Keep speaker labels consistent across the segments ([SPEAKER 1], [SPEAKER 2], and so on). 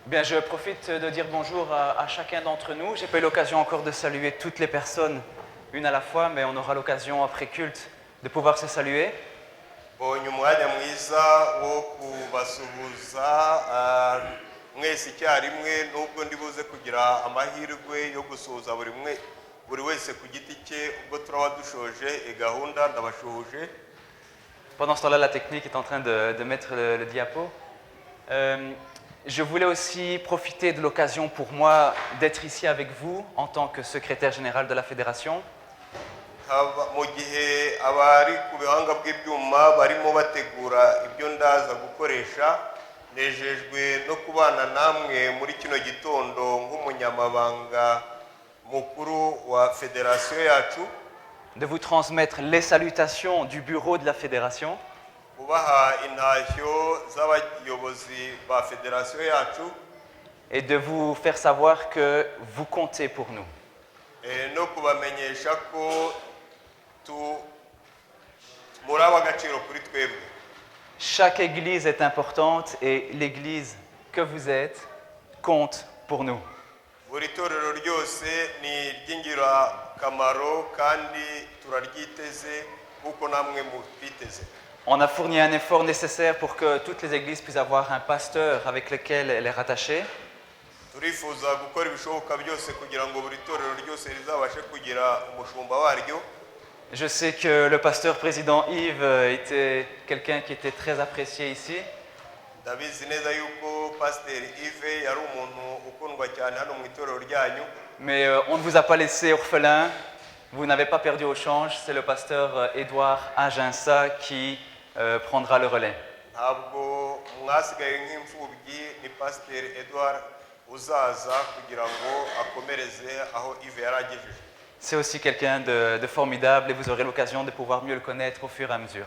[SPEAKER 1] Bien, je profite de dire bonjour à chacun d'entre nous. J'ai pas eu l'occasion encore de saluer toutes les personnes une à la fois, mais on aura l'occasion après culte de pouvoir se saluer.
[SPEAKER 2] Bonye umwanya mwiza wo kubasuhuza mwese icyarimwe nubwo ndibuze kugira amahirwe yo gusuhuza buri wese ku giti cye ubwo turaba dushoje gahunda ndabashuhuje.
[SPEAKER 1] Pendant ce temps-là, la technique est en train de mettre le diapo. Je voulais aussi profiter de l'occasion pour moi d'être ici avec vous en tant que secrétaire général de la fédération.
[SPEAKER 2] Mu gihe abari ku bihanga bw'ibyuma barimo bategura ibyo ndaza gukoresha, nejejwe no kubana namwe muri kino gitondo nk'umunyamabanga mukuru wa fédération yacu,
[SPEAKER 1] De vous transmettre les salutations du bureau de la fédération.
[SPEAKER 2] kubaha intashyo z'abayobozi ba fédération yacu,
[SPEAKER 1] Et de vous faire savoir que vous comptez pour nous.
[SPEAKER 2] no kubamenyesha ko muri ab'agaciro kuri twebwe.
[SPEAKER 1] Chaque église est importante et l'église que vous êtes compte pour nous.
[SPEAKER 2] Buri torero ryose ni iry'ingirakamaro kandi turaryiteze kuko namwe mutwiteze.
[SPEAKER 1] On a fourni un effort nécessaire pour que toutes les églises puissent avoir un pasteur avec lequel elle est rattachée.
[SPEAKER 2] Turifuza gukora ibishoboka byose kugira ngo buri torero ryose rizabashe kugira umushumba waryo.
[SPEAKER 1] Je sais que le pasteur président Yves était quelqu'un qui était très apprécié ici.
[SPEAKER 2] Ndabizi neza yuko Pasteur Yves yari umuntu ukundwa cyane hano mu itorero ryanyu.
[SPEAKER 1] Mais on ne vous a pas laissé orphelin, vous n'avez pas perdu au change, c'est le pasteur Édouard Aginsa qui prendra le relais.
[SPEAKER 2] Ntabwo mwasigaye nk'imfubyi, ni Pasteur Edouard uzaza kugira ngo akomereze aho Yves yaragejeje.
[SPEAKER 1] C'est aussi quelqu'un de formidable et vous aurez l'occasion de pouvoir mieux le connaître au fur et à mesure.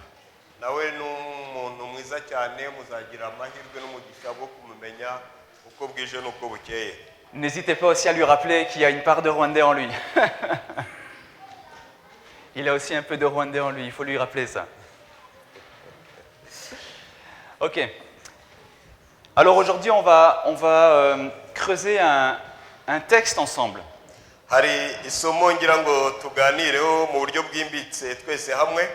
[SPEAKER 2] Nawe ni umuntu mwiza cyane, muzagira amahirwe n'umugisha bwo kumumenya uko bwije n'uko bukeye.
[SPEAKER 1] N'hésitez pas aussi à lui rappeler qu'il y a une part de Rwandais en lui. Il a aussi un peu de Rwandais en lui, il faut lui rappeler ça. Ok. Alors aujourd'hui, on va creuser un texte ensemble.
[SPEAKER 2] Hari isomo ngira ngo tuganireho mu buryo bwimbitse twese hamwe.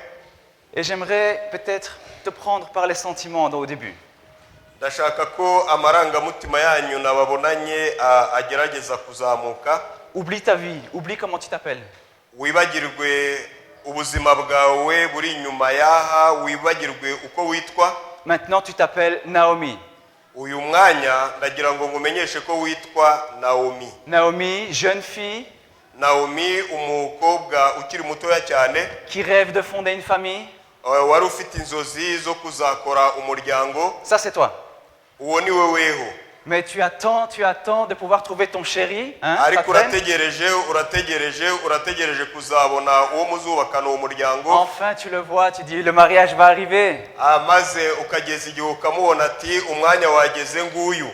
[SPEAKER 1] Et j'aimerais peut-être te prendre par les sentiments au début.
[SPEAKER 2] Ndashaka ko amarangamutima yanyu nababonanye agerageza kuzamuka.
[SPEAKER 1] Oublie ta vie, oublie comment tu t'appelles.
[SPEAKER 2] Wibagirwe ubuzima bwawe buri inyuma yaha, wibagirwe uko witwa.
[SPEAKER 1] Maintenant tu t'appelles Naomi.
[SPEAKER 2] Uyu mwanya ndagira ngo ngumenyeshe ko witwa Naomi.
[SPEAKER 1] Naomi, jeune fille.
[SPEAKER 2] Naomi, umukobwa ukiri mutoya cyane.
[SPEAKER 1] Qui rêve de fonder une famille.
[SPEAKER 2] Wari ufite inzozi zo kuzakora umuryango.
[SPEAKER 1] Ça c'est toi.
[SPEAKER 2] Uwo ni weweho.
[SPEAKER 1] Mais tu attends de pouvoir trouver ton chéri, hein,
[SPEAKER 2] ariko urategereje kuzabona uwo muzubakana uwo muryango.
[SPEAKER 1] Enfin tu le vois, tu dis le mariage va arriver.
[SPEAKER 2] Maze ukageza igihe ukamubona ati umwanya wageze nguyu.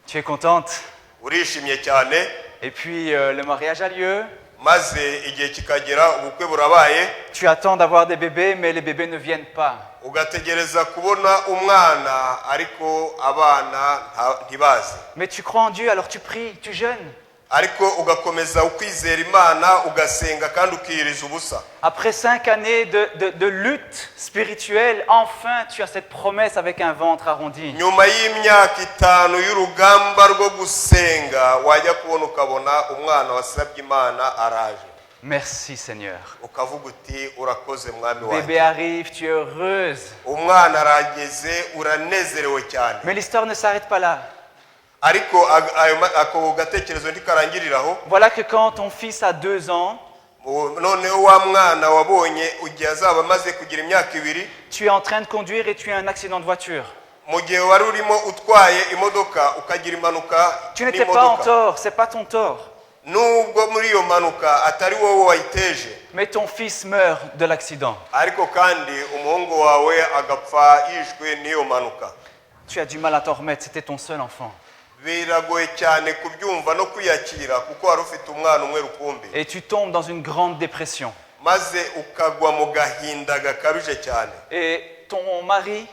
[SPEAKER 1] Tu es contente.
[SPEAKER 2] Urishimye cyane.
[SPEAKER 1] Et puis le mariage a lieu.
[SPEAKER 2] Maze igihe kikagera ubukwe burabaye.
[SPEAKER 1] Tu attends d'avoir des bébés mais les bébés ne viennent pas.
[SPEAKER 2] Ugategereza kubona umwana ariko abana ntibazi.
[SPEAKER 1] Mais tu crois en Dieu alors tu pries, tu jeûnes.
[SPEAKER 2] Ariko ugakomeza ukwizera Imana ugasenga kandi ukiriza ubusa.
[SPEAKER 1] Après 5 années de lutte spirituelle, enfin tu as cette promesse avec un ventre arrondi.
[SPEAKER 2] Nyuma y'imyaka 5 y'urugamba rwo gusenga wajya kubona ukabona umwana wasabye Imana araje.
[SPEAKER 1] Merci Seigneur.
[SPEAKER 2] Ukavuga uti urakoze mwami
[SPEAKER 1] wanjye. Bébé arrive, tu es heureuse.
[SPEAKER 2] Umwana arageze uranezerewe cyane.
[SPEAKER 1] Mais l'histoire ne s'arrête pas là.
[SPEAKER 2] Ariko ako gatekerezo ndikarangiriraho.
[SPEAKER 1] Voilà que quand ton fils a 2 ans,
[SPEAKER 2] noneho wa mwana wabonye ugiye azaba maze kugira imyaka 2,
[SPEAKER 1] tu es en train de conduire et tu as un accident de voiture.
[SPEAKER 2] Mu gihe wari urimo utwaye imodoka ukagira impanuka.
[SPEAKER 1] Tu n'étais pas en tort, c'est pas ton tort.
[SPEAKER 2] Nubwo muri iyo manuka atari wowe wayiteje.
[SPEAKER 1] Mais ton fils meurt de l'accident.
[SPEAKER 2] Ariko kandi umuhungu wawe agapfa yishwe n'iyo manuka.
[SPEAKER 1] Tu as du mal à t'en remettre, c'était ton seul enfant.
[SPEAKER 2] Biragoye cyane kubyumva no kwiyakira kuko wari ufite umwana umwe rukumbi.
[SPEAKER 1] Et tu tombes dans une grande dépression.
[SPEAKER 2] Maze ukagwa mu gahinda gakabije cyane.
[SPEAKER 1] Et ton mari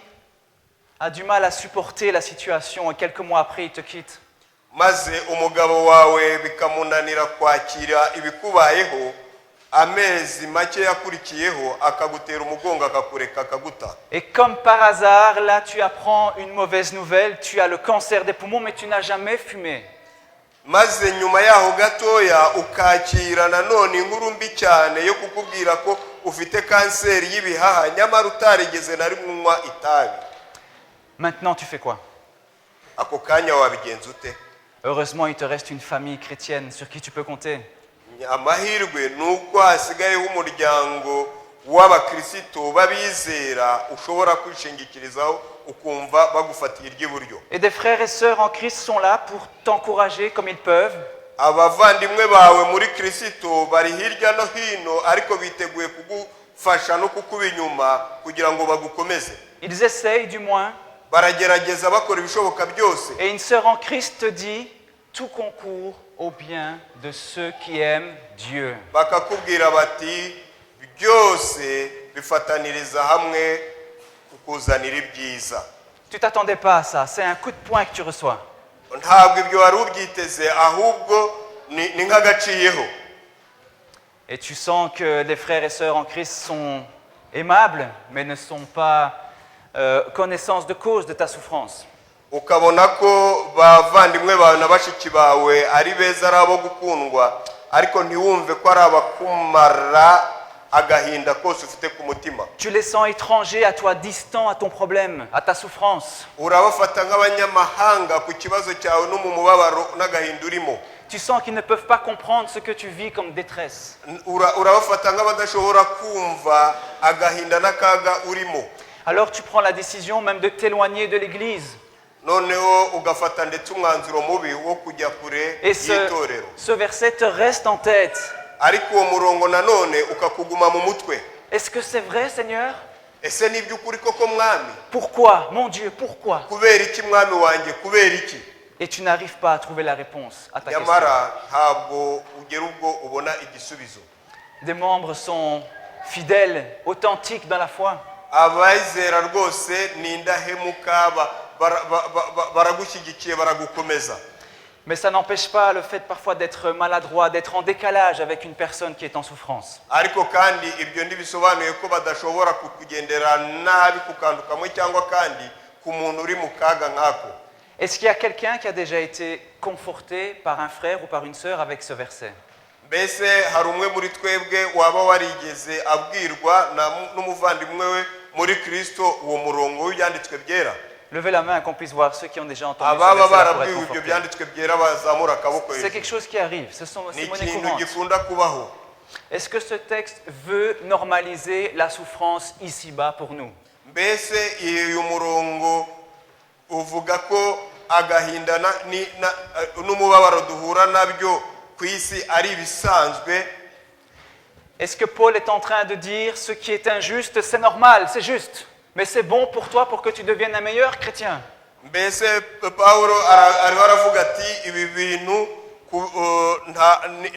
[SPEAKER 1] a du mal à supporter la situation et quelques mois après il te quitte.
[SPEAKER 2] maze umugabo wawe bikamunanira kwakira ibikubayeho, amezi make yakurikiyeho akagutera umugongo akakureka akaguta.
[SPEAKER 1] Et comme par hasard, là tu apprends une mauvaise nouvelle, tu as le cancer des poumons mais tu n'as jamais fumé.
[SPEAKER 2] Maze nyuma yaho gatoya ukakira nanone inkuru mbi cyane yo kukubwira ko ufite kanseri y'ibihaha nyamara utarigeze na rimwe unywa itabi.
[SPEAKER 1] Maintenant tu fais quoi?
[SPEAKER 2] Ako kanya wabigenza ute?
[SPEAKER 1] Heureusement, il te reste une famille chrétienne sur qui tu peux compter.
[SPEAKER 2] Amahirwe nuko hasigayeho umuryango w'abakristo babizera ushobora kwishingikirizaho ukumva bagufatiye iry'iburyo.
[SPEAKER 1] Et des frères et sœurs en Christ sont là pour t'encourager comme ils peuvent.
[SPEAKER 2] Abavandimwe bawe muri Kristo bari hirya no hino ariko biteguye kugufasha no kukuba inyuma kugira ngo bagukomeze.
[SPEAKER 1] Ils essayent du moins.
[SPEAKER 2] Baragerageza bakora ibishoboka byose.
[SPEAKER 1] Et une sœur en Christ te dit, tout concourt au bien de ceux qui aiment Dieu.
[SPEAKER 2] Bakakubwira bati byose bifataniriza hamwe kukuzanira ibyiza.
[SPEAKER 1] Tu t'attendais pas à ça, c'est un coup de poing que tu reçois.
[SPEAKER 2] Ntabwo ibyo wari ubyiteze ahubwo ni nk'agaciyeho.
[SPEAKER 1] Et tu sens que des frères et sœurs en Christ sont aimables, mais ne sont pas connaissance de cause de ta souffrance.
[SPEAKER 2] Ukabona ko bavandimwe bawe na bashiki bawe ari beza ari abo gukundwa ariko ntiwumve ko ari abakumara agahinda kose ufite ku mutima.
[SPEAKER 1] Tu les sens étrangers à toi, distants à ton problème, à ta souffrance.
[SPEAKER 2] Urabafata nk'abanyamahanga ku kibazo cyawe no mu mubabaro n'agahinda urimo.
[SPEAKER 1] Tu sens qu'ils ne peuvent pas comprendre ce que tu vis comme détresse.
[SPEAKER 2] Urabafata nk'abadashobora kumva agahinda n'akaga urimo.
[SPEAKER 1] Alors tu prends la décision même de t'éloigner de l'église.
[SPEAKER 2] Noneho ugafata ndetse umwanzuro mubi wo kujya kure y'itorero.
[SPEAKER 1] Ce verset te reste en tête.
[SPEAKER 2] Ariko uwo murongo nanone ukakuguma mu mutwe.
[SPEAKER 1] Est-ce que c'est vrai, Seigneur?
[SPEAKER 2] Ese ni by'ukuri koko mwami?
[SPEAKER 1] Pourquoi, mon Dieu, pourquoi?
[SPEAKER 2] Kubera iki mwami wanjye, kubera iki?
[SPEAKER 1] Et tu n'arrives pas à trouver la réponse à ta question.
[SPEAKER 2] Nyamara ntabwo ugera ubwo ubona igisubizo.
[SPEAKER 1] Des membres sont fidèles, authentiques dans la foi.
[SPEAKER 2] Abayizera rwose ni indahemuka baragushyigikiye baragukomeza.
[SPEAKER 1] Mais ça n'empêche pas le fait parfois d'être maladroit, d'être en décalage avec une personne qui est en souffrance.
[SPEAKER 2] Ariko kandi ibyo ntibisobanuye ko badashobora kukugendera nabi kukandukamwe cyangwa kandi ku muntu uri mu kaga nkako.
[SPEAKER 1] Est-ce qu'il y a quelqu'un qui a déjà été conforté par un frère ou par une sœur avec ce verset?
[SPEAKER 2] Mbese hari umwe muri twebwe waba warigeze abwirwa n'umuvandimwe we muri Kristo uwo murongo w'ibyanditswe byera?
[SPEAKER 1] Levez la main qu'on puisse voir ceux qui ont déjà entendu ce verset pour être confortés. C'est quelque chose qui arrive, c'est monnaie courante. Est-ce que ce texte veut normaliser la souffrance ici-bas pour nous?
[SPEAKER 2] Mbese uyu murongo uvuga ko agahinda n'umubabaro duhura nabyo ku isi ari ibisanzwe?
[SPEAKER 1] Est-ce que Paul est en train de dire ce qui est injuste, c'est normal, c'est juste, mais c'est bon pour toi pour que tu deviennes un meilleur chrétien?
[SPEAKER 2] Mbese Paulo ariho aravuga ati ibi bintu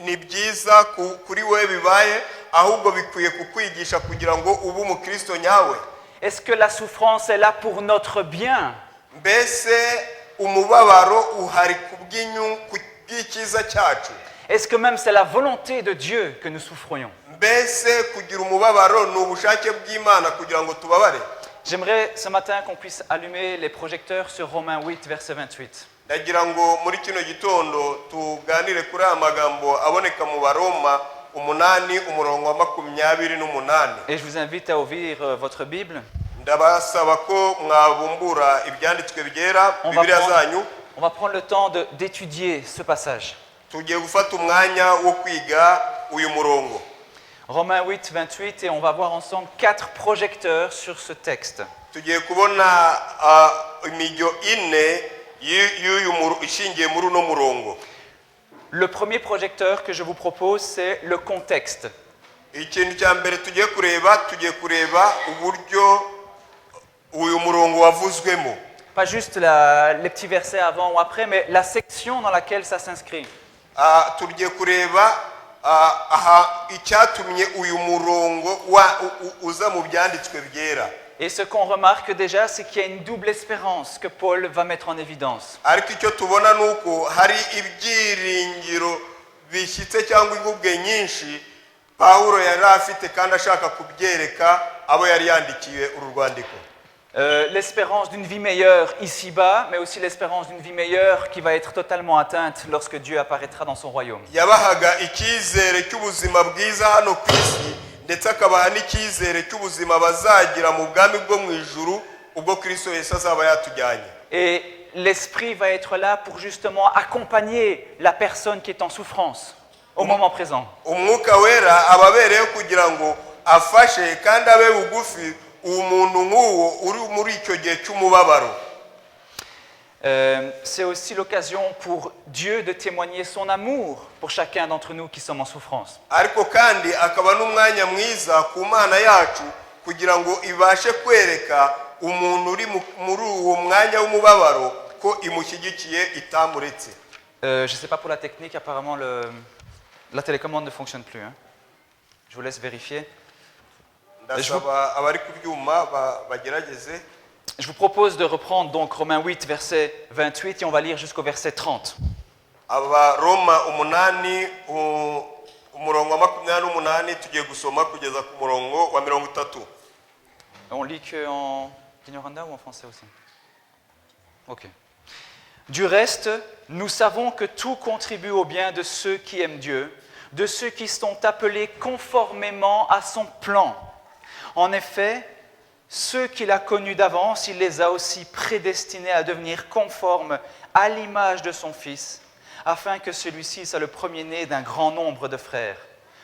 [SPEAKER 2] ni byiza kuri we bibaye ahubwo bikwiye kukwigisha kugira ngo ube umukristo nyawe.
[SPEAKER 1] Est-ce que la souffrance est là pour notre bien?
[SPEAKER 2] Mbese umubabaro uhari kubw'icyiza cyacu?
[SPEAKER 1] Est-ce que même c'est la volonté de Dieu que nous souffrions?
[SPEAKER 2] Mbese kugira umubabaro ni ubushake bw'Imana kugira ngo tubabare?
[SPEAKER 1] J'aimerais ce matin qu'on puisse allumer les projecteurs sur Romains 8, verset 28.
[SPEAKER 2] Ndagira ngo muri kino gitondo tuganire kuri aya magambo aboneka mu Baroma 8 umurongo wa 28.
[SPEAKER 1] Et je vous invite à ouvrir votre Bible.
[SPEAKER 2] Ndabasaba ko mwabumbura ibyanditswe byera Bibiliya zanyu.
[SPEAKER 1] On va prendre le temps d'étudier ce passage.
[SPEAKER 2] Tugiye gufata umwanya wo kwiga uyu murongo.
[SPEAKER 1] Romains 8, 28, et on va voir ensemble 4 projecteurs sur ce texte.
[SPEAKER 2] Tugiye kubona imijyo ine ishingiye muri uno murongo.
[SPEAKER 1] Le premier projecteur que je vous propose, c'est le contexte.
[SPEAKER 2] Ikintu cya mbere tugiye kureba uburyo uyu murongo wavuzwemo.
[SPEAKER 1] Pas juste les petits versets avant ou après, mais la section dans laquelle ça s'inscrit.
[SPEAKER 2] Tugiye kureba icyatumye uyu murongo uza mu byanditswe byera.
[SPEAKER 1] Et ce qu'on remarque déjà, c'est qu'il y a une double espérance que Paul va mettre en évidence.
[SPEAKER 2] ariko icyo tubona ni uko hari ibyiringiro bishyitse cyangwa ingubwe nyinshi pawulo yari afite kandi ashaka kubyereka abo yari yandikiye uru rwandiko.
[SPEAKER 1] L'espérance d'une vie meilleure ici-bas, mais aussi l'espérance d'une vie meilleure qui va être totalement atteinte lorsque Dieu apparaîtra dans son royaume.
[SPEAKER 2] yabahaga icyizere cy'ubuzima bwiza hano ku isi ndetse akabaha n'icyizere cy'ubuzima bazagira mu bwami bwo mu ijuru ubwo Kristo Yesu azaba yatujyanye.
[SPEAKER 1] Et l'Esprit va être là pour justement accompagner la personne qui est en souffrance au moment présent.
[SPEAKER 2] umwuka wera ababereyeho kugira ngo afashe kandi abe bugufi umuntu nk'uwo uri muri icyo gihe cy'umubabaro.
[SPEAKER 1] C'est aussi l'occasion pour Dieu de témoigner son amour pour chacun d'entre nous qui sommes en souffrance.
[SPEAKER 2] ariko kandi akaba n'umwanya mwiza ku Mana yacu kugira ngo ibashe kwereka umuntu uri muri uwo mwanya w'umubabaro ko imushyigikiye itamuretse.
[SPEAKER 1] Je ne sais pas pour la technique, apparemment la télécommande ne fonctionne plus. Hein. Je vous laisse vérifier.
[SPEAKER 2] ndasaba abari ku byuma bagerageze.
[SPEAKER 1] Je vous propose de reprendre donc Romains 8, verset 28, et on va lire jusqu'au verset 30.
[SPEAKER 2] Abaroma 8 umurongo wa 28 tugiye gusoma kugeza ku murongo wa 30.
[SPEAKER 1] On lit qu'en Kinyarwanda ou en français aussi? Ok. Du reste, nous savons que tout contribue au bien de ceux qui aiment Dieu, de ceux qui sont appelés conformément à son plan. En effet, ceux qu'il a connus d'avance, il les a aussi prédestinés à devenir conformes à l'image de son Fils, afin que celui-ci soit le premier-né d'un grand nombre de frères.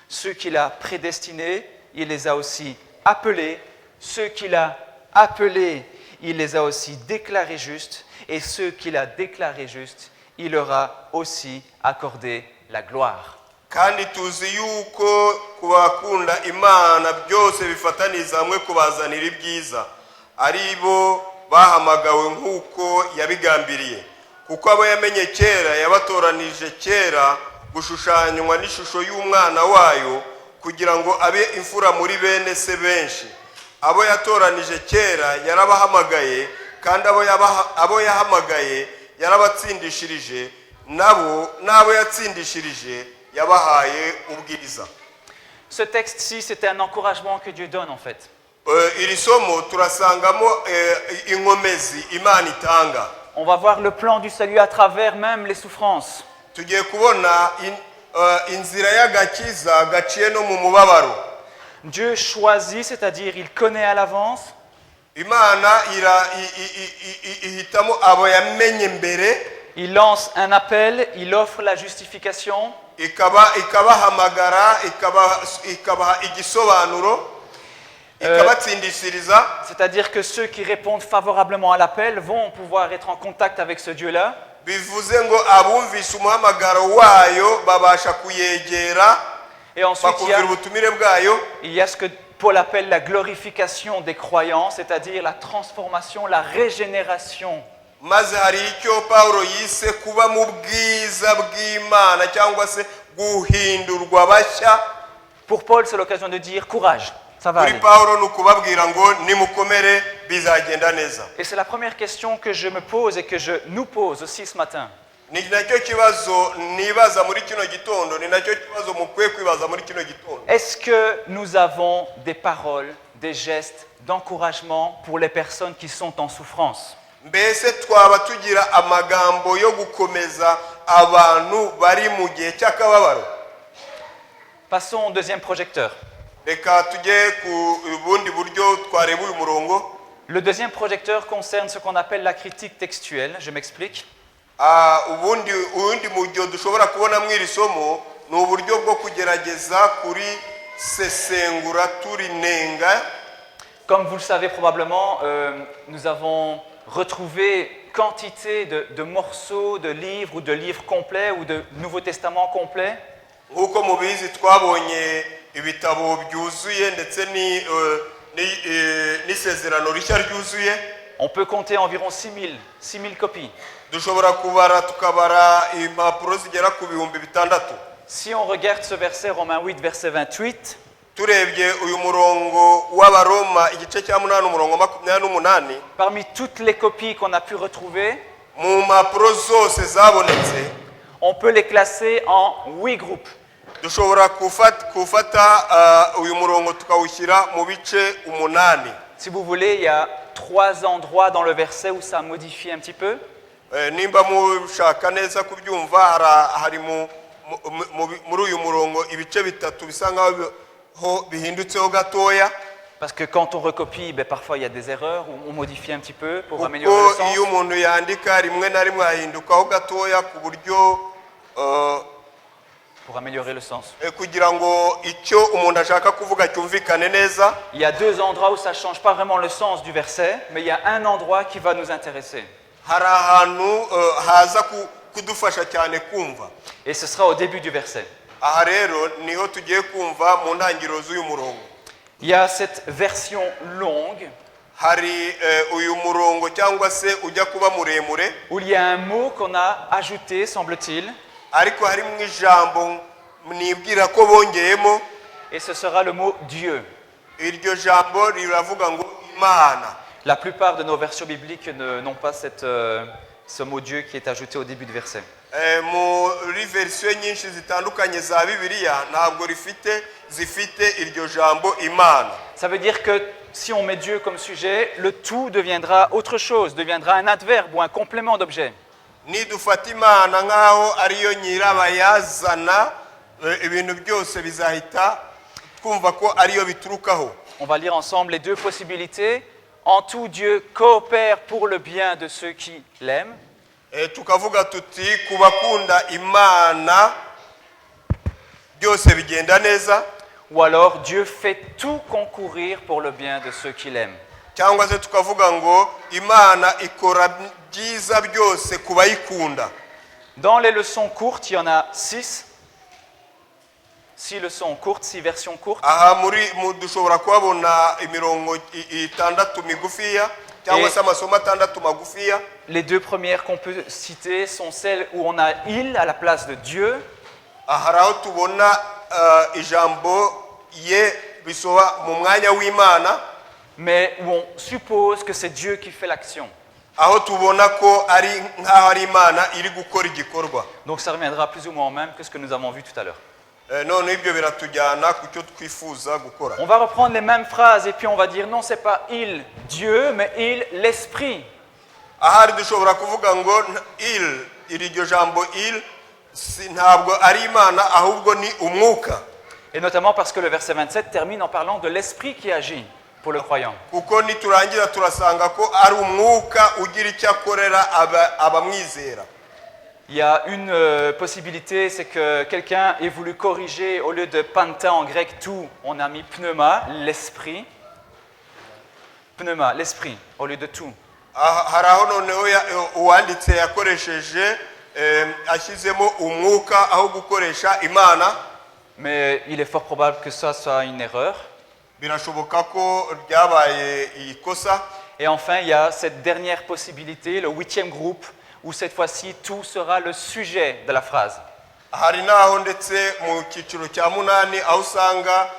[SPEAKER 1] Ceux qu'il a prédestinés, il les a aussi appelés. Ceux qu'il a appelés, il les a aussi déclarés justes. Et ceux qu'il a déclarés justes, il leur a aussi accordé la gloire.
[SPEAKER 2] kandi tuzi yuko kubakunda Imana byose bifataniza hamwe kubazanira ibyiza ari bo bahamagawe nk'uko yabigambiriye kuko abo yamenye kera yabatoranije kera gushushanywa n'ishusho y'umwana wayo kugira ngo abe imfura muri bene se benshi. Abo yatoranije kera yarabahamagaye kandi abo yahamagaye yarabatsindishirije n'abo yatsindishirije yabahaye ubwiza.
[SPEAKER 1] Ce texte-ci, c'était un encouragement que Dieu donne en fait.
[SPEAKER 2] Iri somo turasangamo inkomezi Imana itanga.
[SPEAKER 1] On va voir le plan du salut à travers même les souffrances.
[SPEAKER 2] Tugiye kubona inzira y'agakiza gaciye no mu mubabaro.
[SPEAKER 1] Dieu choisit, c'est-à-dire il connaît à l'avance.
[SPEAKER 2] Imana ihitamo abo yamenye mbere.
[SPEAKER 1] Il lance un appel, il offre la justification.
[SPEAKER 2] ikabahamagara ikabaha igisobanuro ikabatsindishiriza.
[SPEAKER 1] C'est-à-dire que ceux qui répondent favorablement à l'appel vont pouvoir être en contact avec ce Dieu-là.
[SPEAKER 2] bivuze ngo abumvise umuhamagaro wayo babasha kuyegera
[SPEAKER 1] Et ensuite
[SPEAKER 2] bakumvira ubutumire bwayo.
[SPEAKER 1] il y a ce que Paul appelle la glorification des croyants, c'est-à-dire la transformation, la régénération.
[SPEAKER 2] maze hari icyo Pawulo yise kuba mu bwiza bw'Imana cyangwa se guhindurwa bashya.
[SPEAKER 1] Pour Paul, c'est l'occasion de dire courage, ça va
[SPEAKER 2] Kuri
[SPEAKER 1] aller.
[SPEAKER 2] Pawulo ni ukubabwira ngo nimukomere bizagenda neza.
[SPEAKER 1] Et c'est la première question que je me pose et que je nous pose aussi ce matin.
[SPEAKER 2] Ni nacyo kibazo nibaza muri kino gitondo, ni nacyo kibazo mukwiye kwibaza muri kino gitondo.
[SPEAKER 1] Est-ce que nous avons des paroles, des gestes d'encouragement pour les personnes qui sont en souffrance?
[SPEAKER 2] Mbese twaba tugira amagambo yo gukomeza abantu bari mu gihe cy'akababaro?
[SPEAKER 1] Passons au deuxième projecteur.
[SPEAKER 2] Reka tujye ku bundi buryo twareba uyu murongo.
[SPEAKER 1] Le deuxième projecteur concerne ce qu'on appelle la critique textuelle. Je m'explique.
[SPEAKER 2] Ubundi buryo dushobora kubona mu iri somo ni uburyo bwo kugerageza kuri sesengura turinenga.
[SPEAKER 1] Comme vous le savez probablement, nous avons retrouvé quantité de morceaux, de livres ou de livres complets ou de Nouveau Testament complets.
[SPEAKER 2] Nk'uko mubizi twabonye ibitabo byuzuye ndetse n'isezerano rishya ryuzuye.
[SPEAKER 1] On peut compter environ 6000 copies.
[SPEAKER 2] Dushobora kubara tukabara impapuro zigera ku 6,000.
[SPEAKER 1] Si on regarde ce verset, Romains 8, verset 28,
[SPEAKER 2] turebye uyu murongo w'abaroma igice cya 8 umurongo 28
[SPEAKER 1] parmi toutes les copies qu'on a pu retrouver,
[SPEAKER 2] mu mpapuro zose zabonetse
[SPEAKER 1] on peut les classer en 8 groupes.
[SPEAKER 2] dushobora kufata uyu murongo tukawushyira mu bice 8.
[SPEAKER 1] Si vous voulez, il y a 3 endroits dans le verset où ça modifie un petit peu.
[SPEAKER 2] nimba mushaka neza kubyumva hari muri uyu murongo ibice bitatu bisa nkaho bihindutseho gatoya.
[SPEAKER 1] Parce que quand on recopie, parfois il y a des erreurs, on modifie un petit peu pour améliorer le sens.
[SPEAKER 2] iyo umuntu yandika rimwe na rimwe ahindukaho gatoya ku buryo
[SPEAKER 1] Pour améliorer le sens.
[SPEAKER 2] kugira ngo icyo umuntu ashaka kuvuga cyumvikane neza.
[SPEAKER 1] Il y a 2 endroits où ça ne change pas vraiment le sens du verset, mais il y a un endroit qui va nous intéresser.
[SPEAKER 2] hari ahantu haza kudufasha cyane kumva.
[SPEAKER 1] Et ce sera au début du verset.
[SPEAKER 2] aha rero niho tugiye kumva mu ntangiriro z'uyu murongo.
[SPEAKER 1] Il y a cette version longue
[SPEAKER 2] hari uyu murongo cyangwa se ujya kuba muremure
[SPEAKER 1] où il y a un mot qu'on a ajouté, semble-t-il,
[SPEAKER 2] ariko hari mu ijambo nibwira ko bongeyemo.
[SPEAKER 1] et ce sera le mot Dieu.
[SPEAKER 2] iryo jambo riravuga ngo Imana.
[SPEAKER 1] La plupart de nos versions bibliques n'ont pas ce mot Dieu qui est ajouté au début du verset.
[SPEAKER 2] muri verisiyo nyinshi zitandukanye za Bibiliya ntabwo zifite iryo jambo Imana.
[SPEAKER 1] Ça veut dire que si on met Dieu comme sujet, le tout deviendra autre chose, deviendra un adverbe ou un complément d'objet.
[SPEAKER 2] nidufata Imana nk'aho ariyo nyirabayazana ibintu byose bizahita twumva ko ariyo biturukaho.
[SPEAKER 1] On va lire ensemble les 2 possibilités. En tout, Dieu coopère pour le bien de ceux qui l'aiment.
[SPEAKER 2] tukavuga tuti ku bakunda Imana byose bigenda neza.
[SPEAKER 1] Ou alors, Dieu fait tout concourir pour le bien de ceux qui l'aiment.
[SPEAKER 2] cyangwa se tukavuga ngo Imana ikora byiza byose ku bayikunda.
[SPEAKER 1] Dans les leçons courtes, il y en a 6. 6 leçons courtes, 6 versions courtes.
[SPEAKER 2] aha dushobora kuhabona imirongo 6 migufiya cyangwa se amasomo 6 magufiya.
[SPEAKER 1] Les 2 premières qu'on peut citer sont celles où on a il à la place de Dieu.
[SPEAKER 2] hari aho tubona ijambo ye bisoba mu mwanya w'Imana,
[SPEAKER 1] mais où on suppose que c'est Dieu qui fait l'action.
[SPEAKER 2] aho tubona ko ari nk'aho ari Imana iri gukora igikorwa.
[SPEAKER 1] Donc ça reviendra plus ou moins au même que ce que nous avons vu tout à l'heure.
[SPEAKER 2] none ibyo biratujyana ku cyo twifuza gukora.
[SPEAKER 1] On va reprendre les mêmes phrases et puis on va dire non, c'est pas il, Dieu, mais il, l'Esprit.
[SPEAKER 2] ahari dushobora kuvuga ngo iryo jambo ntabwo ari Imana ahubwo ni umwuka.
[SPEAKER 1] Et notamment parce que le verset 27 termine en parlant de l'Esprit qui agit pour le croyant.
[SPEAKER 2] kuko niturangira turasanga ko ari umwuka ugira icyo akorera abamwizera.
[SPEAKER 1] Il y a une possibilité, c'est que quelqu'un ait voulu corriger, au lieu de panta en grec tout, on a mis pneuma, l'esprit. Pneuma, l'esprit, au lieu de tout.
[SPEAKER 2] hari aho noneho uwanditse yakoresheje ashyizemo umwuka aho gukoresha Imana.
[SPEAKER 1] Mais il est fort probable que ça soit une erreur.
[SPEAKER 2] birashoboka ko ryabaye ikosa.
[SPEAKER 1] Et enfin, il y a cette dernière possibilité, le 8e groupe, où cette fois-ci, tout sera le sujet de la phrase.
[SPEAKER 2] hari naho ndetse mu cyiciro cya 8 aho usanga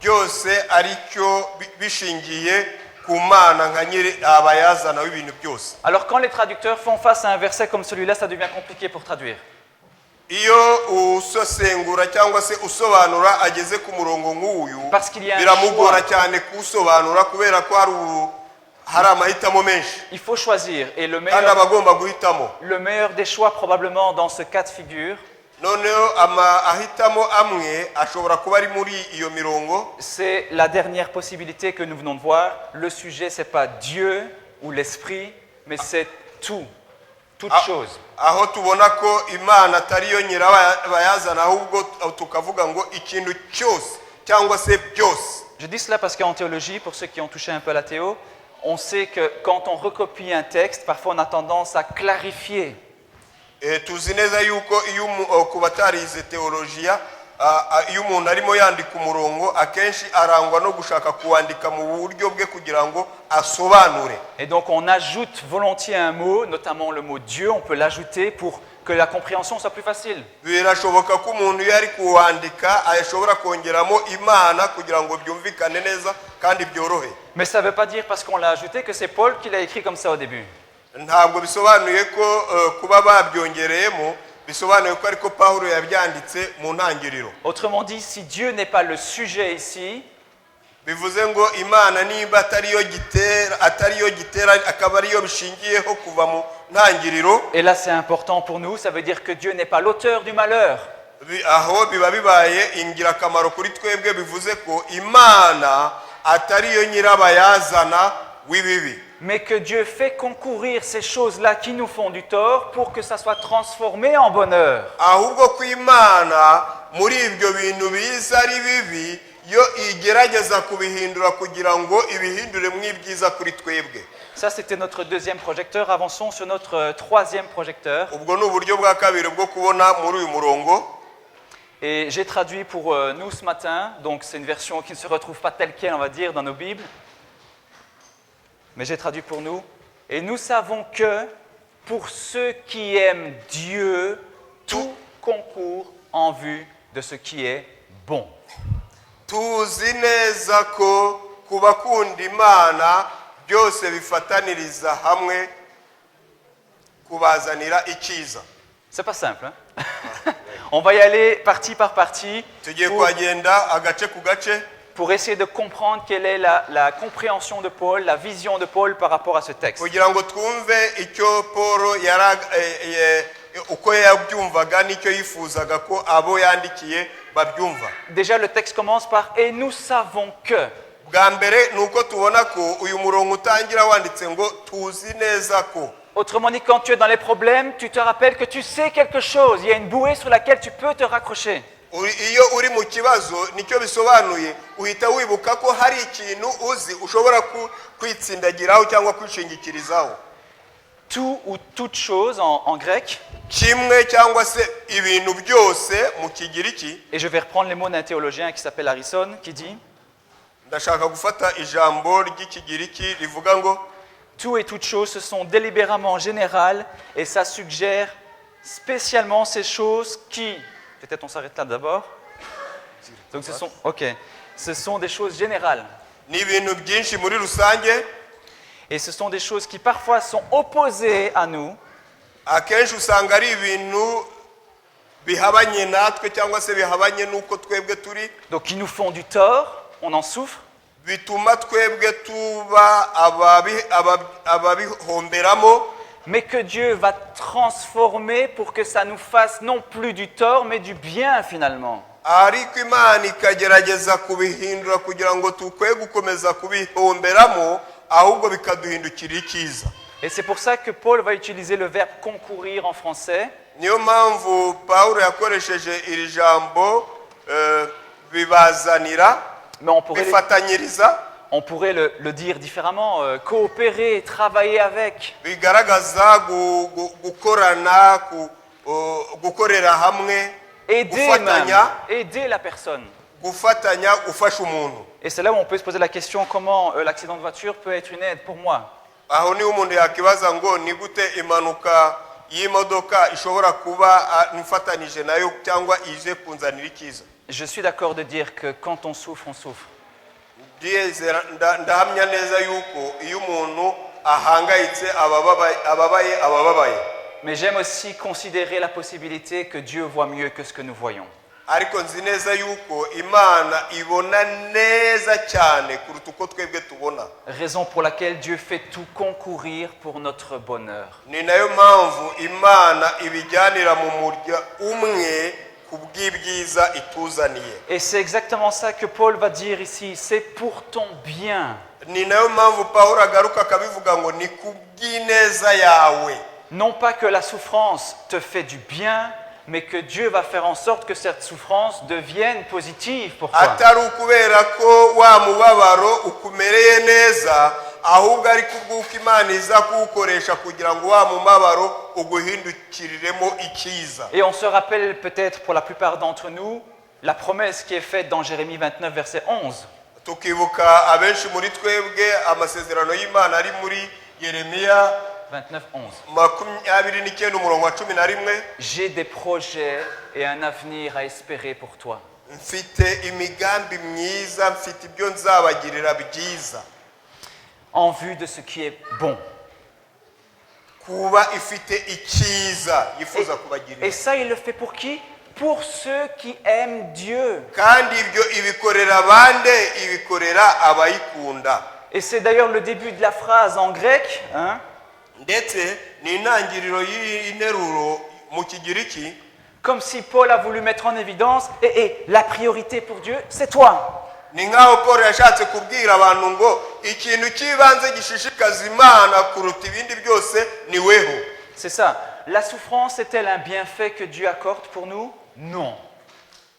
[SPEAKER 2] byose aricyo bishingiye ku Mana nka nyiri abayazana w'ibintu byose.
[SPEAKER 1] Alors quand les traducteurs font face à un verset comme celui-là, ça devient compliqué pour traduire.
[SPEAKER 2] iyo usesengura cyangwa se usobanura ageze ku murongo nk'uyu biramugora cyane kusobanura kubera ko hari amahitamo menshi.
[SPEAKER 1] Il faut choisir et le
[SPEAKER 2] meilleur
[SPEAKER 1] des choix probablement dans ce cas de figure,
[SPEAKER 2] noneho ahitamo amwe ashobora kuba ari muri iyo mirongo.
[SPEAKER 1] C'est la dernière possibilité que nous venons de voir. Le sujet, c'est pas Dieu ou l'Esprit, mais c'est tout, toute chose.
[SPEAKER 2] aho tubona ko Imana atari yo nyirabayazana ahubwo tukavuga ngo ikintu cyose cyangwa se byose.
[SPEAKER 1] Je dis cela parce qu'en théologie, pour ceux qui ont touché un peu à la théo, on sait que quand on recopie un texte, parfois on a tendance à clarifier.
[SPEAKER 2] tuzi neza yuko iyo ku batarize teologiya iyo umuntu arimo yandika umurongo akenshi arangwa no gushaka kuwandika mu buryo bwe kugira ngo asobanure.
[SPEAKER 1] Et donc on ajoute volontiers un mot, notamment le mot Dieu, on peut l'ajouter pour que la compréhension soit plus facile.
[SPEAKER 2] Birashoboka ko umuntu yari kuwandika ashobora kongeramo Imana kugira ngo byumvikane neza kandi byorohe.
[SPEAKER 1] Mais ça ne veut pas dire parce qu'on l'a ajouté que c'est Paul qui l'a écrit comme ça au début.
[SPEAKER 2] Ntabwo bisobanuye ko kuba babyongereyemo bisobanuye ko ariko Pawulo yabyanditse mu ntangiriro.
[SPEAKER 1] Autrement dit, si Dieu n'est pas le sujet ici,
[SPEAKER 2] bivuze ngo Imana niba atariyo gitera akaba ariyo bishingiyeho kuva mu ntangiriro.
[SPEAKER 1] et là c'est important pour nous, ça veut dire que Dieu n'est pas l'auteur du malheur.
[SPEAKER 2] Aho biba bibaye ingirakamaro kuri twebwe bivuze ko Imana atariyo nyirabayazana w'ibibi.
[SPEAKER 1] Mais que Dieu fait concourir ces choses-là qui nous font du tort pour que ça soit transformé en bonheur.
[SPEAKER 2] Ahubwo ko Imana muri ibyo bintu biza ari bibi yo igerageza kubihindura kugira ngo ibihindure mu ibyiza kuri twebwe.
[SPEAKER 1] Ça c'était notre deuxième projecteur. Avançons sur notre troisième projecteur.
[SPEAKER 2] Ubwo ni uburyo bwa kabiri bwo kubona muri uyu murongo.
[SPEAKER 1] Et j'ai traduit pour nous ce matin, donc c'est une version qui ne se retrouve pas telle qu'elle, on va dire, dans nos Bibles. Mais j'ai traduit pour nous. Et nous savons que pour ceux qui aiment Dieu, tout concourt en vue de ce qui est bon.
[SPEAKER 2] Tuzi neza ko ku bakunda Imana byose bifataniriza hamwe kubazanira icyiza.
[SPEAKER 1] C'est pas simple, hein? On va y aller partie par partie
[SPEAKER 2] Tugiye kwagenda agace ku gace
[SPEAKER 1] pour essayer de comprendre quelle est la compréhension de Paul, la vision de Paul par rapport à ce texte.
[SPEAKER 2] kugira ngo twumve icyo Paul uko yabyumvaga n'icyo yifuzaga ko abo yandikiye babyumva.
[SPEAKER 1] Déjà, le texte commence par « Et nous savons que ».
[SPEAKER 2] Bwa mbere nuko tubona ko uyu murongo utangira wanditse ngo tuzi neza ko.
[SPEAKER 1] Autrement dit, quand tu es dans les problèmes, tu te rappelles que tu sais quelque chose. Il y a une bouée sur laquelle tu peux te raccrocher.
[SPEAKER 2] Iyo uri mu kibazo nicyo bisobanuye uhita wibuka ko hari ikintu uzi ushobora kwitsindagiraho cyangwa kwishingikirizaho.
[SPEAKER 1] Tout ou toute chose en grec.
[SPEAKER 2] Kimwe cyangwa se ibintu byose mu Kigiriki.
[SPEAKER 1] Et je vais reprendre les mots d'un théologien qui s'appelle Harrison, qui dit
[SPEAKER 2] ndashaka gufata ijambo ry'Ikigiriki rivuga ngo
[SPEAKER 1] tout et toute chose, ce sont délibérément générales et ça suggère spécialement ces choses qui... Peut-être on s'arrête là d'abord. Donc ce sont des choses générales.
[SPEAKER 2] ni ibintu byinshi muri rusange.
[SPEAKER 1] Et ce sont des choses qui parfois sont opposées à nous.
[SPEAKER 2] Akenshi usanga ari ibintu bihabanye natwe cyangwa se bihabanye nuko twebwe turi.
[SPEAKER 1] Donc qui nous font du tort, on en souffre.
[SPEAKER 2] Bituma twebwe tuba ababihomberamo.
[SPEAKER 1] Mais que Dieu va transformer pour que ça nous fasse non plus du tort, mais du bien finalement.
[SPEAKER 2] Ariko Imana ikagerageza kubihindura kugira ngo tukwe gukomeza kubihomberamo ahubwo bikaduhindukira icyiza.
[SPEAKER 1] Et c'est pour ça que Paul va utiliser le verbe concourir en français.
[SPEAKER 2] Niyo mpamvu Pawulo yakoresheje iri jambo bibazanira bifatanyiriza.
[SPEAKER 1] On pourrait le dire différemment, coopérer, travailler avec.
[SPEAKER 2] Bigaragaza gukorana, gukorera hamwe,
[SPEAKER 1] aider la personne.
[SPEAKER 2] Gufatanya ufasha umuntu.
[SPEAKER 1] Et c'est là où on peut se poser la question, comment l'accident de voiture peut être une aide pour moi.
[SPEAKER 2] Aho ni umuntu yakibaza ngo ni gute impanuka y'imodoka ishobora kuba nifatanije nayo cyangwa ije kunzanira ikiza.
[SPEAKER 1] Je suis d'accord de dire que quand on souffre, on souffre.
[SPEAKER 2] Ndahamya neza yuko iyo umuntu ahangayitse ababaye.
[SPEAKER 1] Mais j'aime aussi considérer la possibilité que Dieu voit mieux que ce que nous voyons.
[SPEAKER 2] Ariko nzi neza yuko Imana ibona neza cyane kuruta uko twebwe tubona.
[SPEAKER 1] Raison pour laquelle Dieu fait tout concourir pour notre bonheur.
[SPEAKER 2] Ni nayo mpamvu Imana ibijyanira mu murya umwe kubw'ibyiza ituzaniye.
[SPEAKER 1] Et c'est exactement ça que Paul va dire ici, c'est pour ton bien.
[SPEAKER 2] Ni nayo mpamvu Pawulo agaruka akabivuga ngo ni kubw'ineza yawe.
[SPEAKER 1] Non pas que la souffrance te fait du bien, mais que Dieu va faire en sorte que cette souffrance devienne positive pour toi.
[SPEAKER 2] Atari ukubera ko wa mubabaro ukumereye neza, ahubwo ari kubw'uko Imana iza kuwukoresha kugira ngo wa mubabaro uguhindukiriremo icyiza.
[SPEAKER 1] Et on se rappelle peut-être pour la plupart d'entre nous la promesse qui est faite dans Jérémie 29, verset 11.
[SPEAKER 2] tukibuka abenshi muri twebwe amasezerano y'Imana ari muri Yeremiya
[SPEAKER 1] 29, 11.
[SPEAKER 2] 29:11.
[SPEAKER 1] J'ai des projets et un avenir à espérer pour toi.
[SPEAKER 2] Mfite imigambi myiza, mfite ibyo nzabagirira byiza.
[SPEAKER 1] En vue de ce qui est bon.
[SPEAKER 2] Kuba ifite icyiza yifuza kubagirira.
[SPEAKER 1] Et ça, il le fait pour qui? Pour ceux qui aiment Dieu.
[SPEAKER 2] Kandi ibyo ibikorera bande, ibikorera abayikunda.
[SPEAKER 1] Et c'est d'ailleurs le début de la phrase en grec, hein?
[SPEAKER 2] Ndetse ni intangiriro y'interuro mu Kigiriki.
[SPEAKER 1] Comme si Paul a voulu mettre en évidence, et la priorité pour Dieu, c'est toi.
[SPEAKER 2] Ni nkaho Paul yashatse kubwira abantu ngo ikintu cy'ibanze gishishikaza Imana kuruta ibindi byose ni weho.
[SPEAKER 1] C'est ça. La souffrance est-elle un bienfait que Dieu accorde pour nous? Non.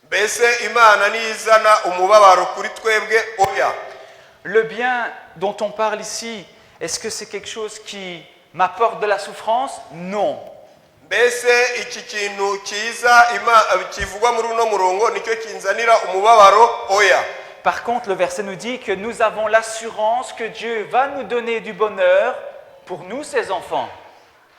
[SPEAKER 2] Mbese Imana nizana umubabaro kuri twebwe oya.
[SPEAKER 1] Le bien dont on parle ici, est-ce que c'est quelque chose qui m'apporte de la souffrance? Non.
[SPEAKER 2] Mbese iki kintu cyiza kivugwa muri uno murongo nicyo kinzanira umubabaro oya.
[SPEAKER 1] Par contre, le verset nous dit que nous avons l'assurance que Dieu va nous donner du bonheur pour nous, ses enfants.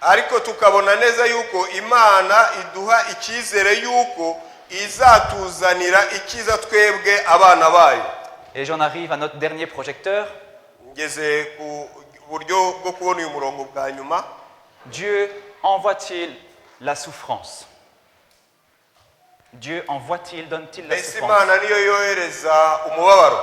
[SPEAKER 2] Ariko tukabona neza yuko Imana iduha icyizere yuko izatuzanira ikiza twebwe abana bayo.
[SPEAKER 1] Et j'en arrive à notre dernier projecteur.
[SPEAKER 2] Ngeze ku buryo bwo kubona uyu murongo bwa nyuma.
[SPEAKER 1] Dieu envoie-t-il la souffrance? Dieu envoie-t-il, donne-t-il la souffrance?
[SPEAKER 2] Imana niyo yohereza umubabaro.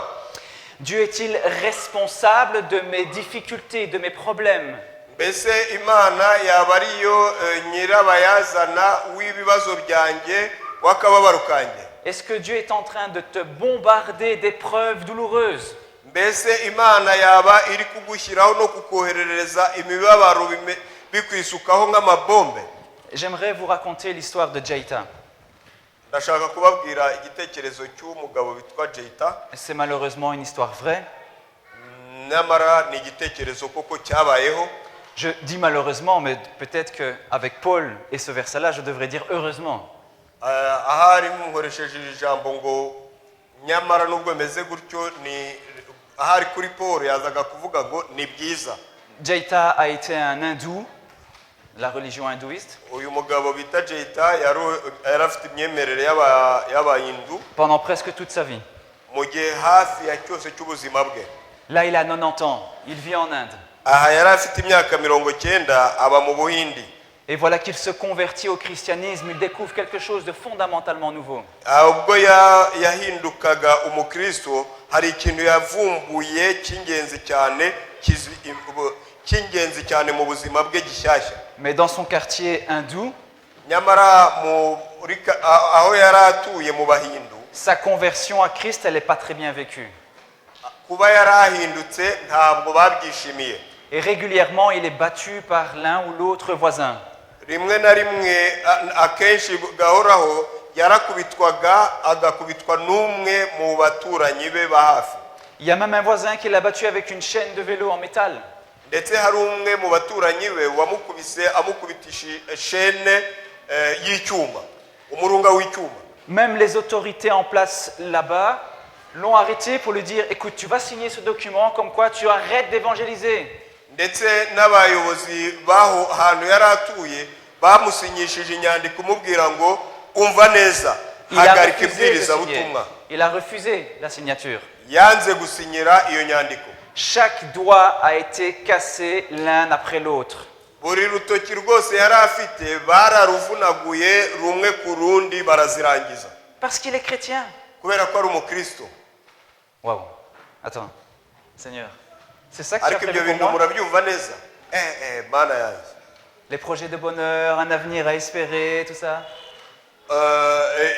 [SPEAKER 1] Dieu est-il responsable de mes difficultés, de mes problèmes?
[SPEAKER 2] Mbese Imana yaba ariyo nyirabayazana w'ibibazo byanjye w'akababaro kanjye?
[SPEAKER 1] Est-ce que Dieu est en train de te bombarder d'épreuves douloureuses?
[SPEAKER 2] Mbese Imana yaba iri kugushyiraho no kukoherereza imibabaro bikwisukaho nk'amabombe?
[SPEAKER 1] J'aimerais vous raconter l'histoire de Jeita.
[SPEAKER 2] Ndashaka kubabwira igitekerezo cy'umugabo witwa Jeita.
[SPEAKER 1] C'est malheureusement une histoire vraie.
[SPEAKER 2] Namara ni igitekerezo koko cyabayeho.
[SPEAKER 1] Je dis malheureusement, mais peut-être qu'avec Paul et ce verset-là, je devrais dire heureusement.
[SPEAKER 2] Ahari nkoresheje ijambo ngo nyamara nubwo meze gutyo ni ahari kuri Paul yazaga kuvuga ngo ni byiza.
[SPEAKER 1] Jeita a été un hindou, la religion hindouiste.
[SPEAKER 2] Uyu mugabo bita Jeita yari afite imyemerere y'abahindu
[SPEAKER 1] pendant presque toute sa vie.
[SPEAKER 2] Mu gihe hafi ya cyose cy'ubuzima bwe.
[SPEAKER 1] Là, il a 90 ans. Il vit en Inde.
[SPEAKER 2] Aha yari afite imyaka 90 aba mu Buhindi.
[SPEAKER 1] Et voilà qu'il se convertit au christianisme. Il découvre quelque chose de fondamentalement nouveau.
[SPEAKER 2] Ubwo yahindukaga umukristo hari ikintu yavumbuye cy'ingenzi cyane mu buzima bwe gishyashya.
[SPEAKER 1] Mais dans son quartier hindou,
[SPEAKER 2] nyamara aho yari atuye mu Bahindu,
[SPEAKER 1] sa conversion à Christ, elle n'est pas très bien vécue.
[SPEAKER 2] Kuba yarahindutse ntabwo babyishimiye.
[SPEAKER 1] Et régulièrement, il est battu par l'un ou l'autre voisin.
[SPEAKER 2] Rimwe na rimwe akenshi gahoraho yarakubitwaga agakubitwa n'umwe mu baturanyi be ba hafi.
[SPEAKER 1] Il y a même un voisin qui l'a battu avec une chaîne de vélo en métal.
[SPEAKER 2] Ndetse hari umwe mu baturanyi be wamukubise amukubitisha chaîne y'icyuma, umurunga w'icyuma.
[SPEAKER 1] Même les autorités en place là-bas l'ont arrêté pour lui dire écoute, tu vas signer ce document comme quoi tu arrêtes d'évangéliser.
[SPEAKER 2] Ndetse n'abayobozi baho hantu yaratuye bamusinyishije inyandiko kumubwira ngo umva neza hagarika ibwiriza butumwa.
[SPEAKER 1] Il a refusé la signature.
[SPEAKER 2] Yanze gusinyira iyo nyandiko.
[SPEAKER 1] Chaque doigt a été cassé l'un après l'autre.
[SPEAKER 2] Buri rutoki rwose yari afite bararuvunaguye rumwe ku rundi barazirangiza.
[SPEAKER 1] Parce qu'il est chrétien.
[SPEAKER 2] Kubera ko ari umukristo.
[SPEAKER 1] Waouh. Attends. Seigneur. C'est ça que tu as fait pour moi? Les projets de bonheur, un avenir à espérer, tout ça.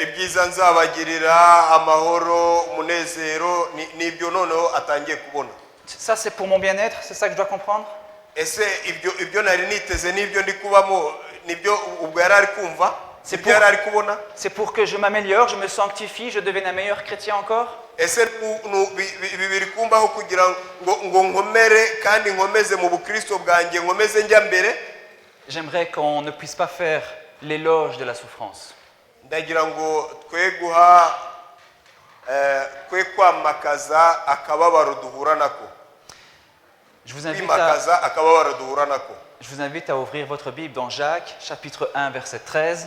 [SPEAKER 2] Ibyiza nzabagirira amahoro umunezero nibyo noneho atangiye kubona.
[SPEAKER 1] Ça c'est pour mon bien-être, c'est ça que je dois comprendre?
[SPEAKER 2] Ese ibyo nari niteze nibyo ndi kubamo nibyo ubwo yari ari kumva?
[SPEAKER 1] C'est pour que je m'améliore, je me sanctifie, je devienne un meilleur chrétien encore?
[SPEAKER 2] Ese bibiri kumbaho kugira ngo nkomere kandi nkomeze mu bukristo bwanjye nkomeze njya mbere?
[SPEAKER 1] J'aimerais qu'on ne puisse pas faire l'éloge de la souffrance.
[SPEAKER 2] Ndagira ngo twe guha kwe kwamakaza akababaro duhura nako
[SPEAKER 1] Je vous invite
[SPEAKER 2] kwimakaza akababaro duhura nako.
[SPEAKER 1] Je vous invite à ouvrir votre Bible dans Jacques, chapitre 1, verset 13.